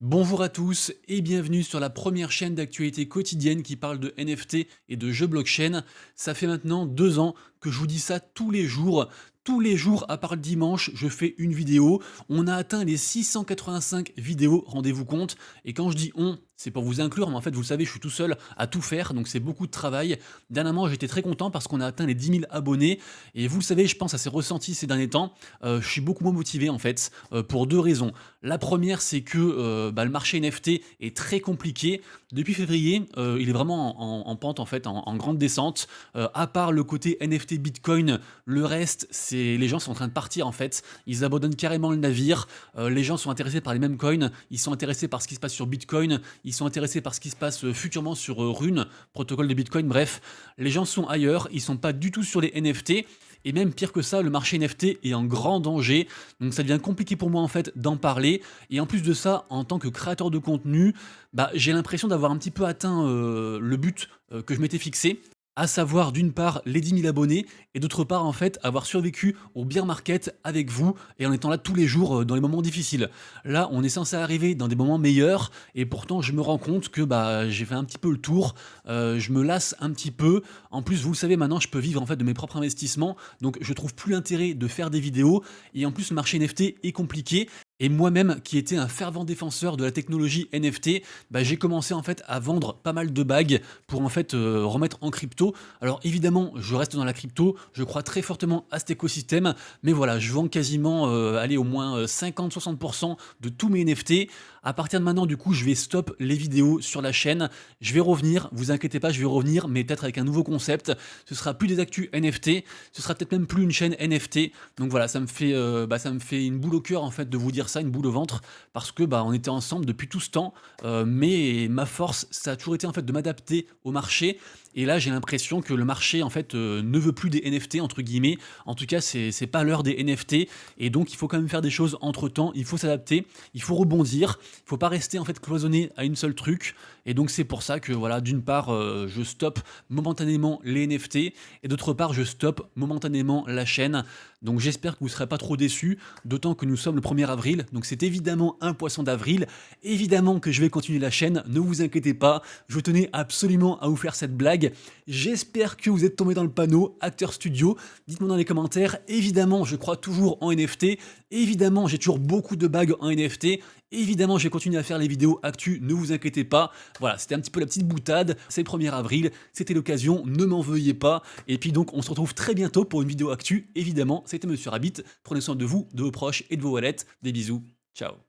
Bonjour à tous et bienvenue sur la première chaîne d'actualité quotidienne qui parle de NFT et de jeux blockchain. Ça fait maintenant 2 ans que je vous dis ça tous les jours. Tous les jours, à part le dimanche, je fais une vidéo. On a atteint les 685 vidéos, rendez-vous compte. Et quand je dis on, c'est pour vous inclure, mais en fait, vous le savez, je suis tout seul à tout faire, donc c'est beaucoup de travail. Dernièrement, j'étais très content parce qu'on a atteint les 10 000 abonnés. Et vous le savez, je pense à ces ressentis ces derniers temps. Je suis beaucoup moins motivé, en fait, pour deux raisons. La première, c'est que le marché NFT est très compliqué. Depuis février, il est vraiment en pente, en fait, en grande descente. À part le côté NFT Bitcoin, le reste, c'est les gens sont en train de partir, en fait. Ils abandonnent carrément le navire. Les gens sont intéressés par les mêmes coins. Ils sont intéressés par ce qui se passe sur Bitcoin. Ils sont intéressés par ce qui se passe futurement sur Rune, protocole de Bitcoin. Bref, les gens sont ailleurs. Ils sont pas du tout sur les NFT. Et même pire que ça, le marché NFT est en grand danger. Donc ça devient compliqué pour moi en fait d'en parler. Et en plus de ça, en tant que créateur de contenu, j'ai l'impression d'avoir un petit peu atteint le but que je m'étais fixé. À savoir d'une part les 10 000 abonnés et d'autre part en fait avoir survécu au bear market avec vous et en étant là tous les jours dans les moments difficiles. Là on est censé arriver dans des moments meilleurs et pourtant je me rends compte que j'ai fait un petit peu le tour, je me lasse un petit peu. En plus vous le savez maintenant je peux vivre en fait de mes propres investissements donc je trouve plus l'intérêt de faire des vidéos et en plus le marché NFT est compliqué et moi-même, qui étais un fervent défenseur de la technologie NFT, j'ai commencé en fait à vendre pas mal de bagues pour en fait remettre en crypto. Alors évidemment, je reste dans la crypto, je crois très fortement à cet écosystème, mais voilà, je vends quasiment aller au moins 50-60% de tous mes NFT. À partir de maintenant, du coup, je vais stop les vidéos sur la chaîne. Je vais revenir, vous inquiétez pas, je vais revenir, mais peut-être avec un nouveau concept. Ce sera plus des actus NFT, ce sera peut-être même plus une chaîne NFT. Donc voilà, ça me fait une boule au cœur en fait de vous dire ça, une boule au ventre, parce que on était ensemble depuis tout ce temps, mais ma force, ça a toujours été en fait de m'adapter au marché. Et là, j'ai l'impression que le marché en fait ne veut plus des NFT entre guillemets. En tout cas, c'est pas l'heure des NFT, et donc il faut quand même faire des choses entre temps. Il faut s'adapter, il faut rebondir, il faut pas rester en fait cloisonné à une seule truc. Et donc c'est pour ça que voilà, d'une part, je stoppe momentanément les NFT, et d'autre part, je stoppe momentanément la chaîne. Donc j'espère que vous ne serez pas trop déçus, d'autant que nous sommes le 1er avril, donc c'est évidemment un poisson d'avril. Évidemment que je vais continuer la chaîne, ne vous inquiétez pas, je tenais absolument à vous faire cette blague. J'espère que vous êtes tombé dans le panneau, Acteur Studio, dites-moi dans les commentaires. Évidemment, je crois toujours en NFT, évidemment, j'ai toujours beaucoup de bagues en NFT, évidemment, je vais continuer à faire les vidéos actu, ne vous inquiétez pas. Voilà, c'était un petit peu la petite boutade, c'est le 1er avril, c'était l'occasion, ne m'en veuillez pas. Et puis donc, on se retrouve très bientôt pour une vidéo actu, évidemment, c'était Monsieur Rabbit. Prenez soin de vous, de vos proches et de vos wallets. Des bisous, ciao.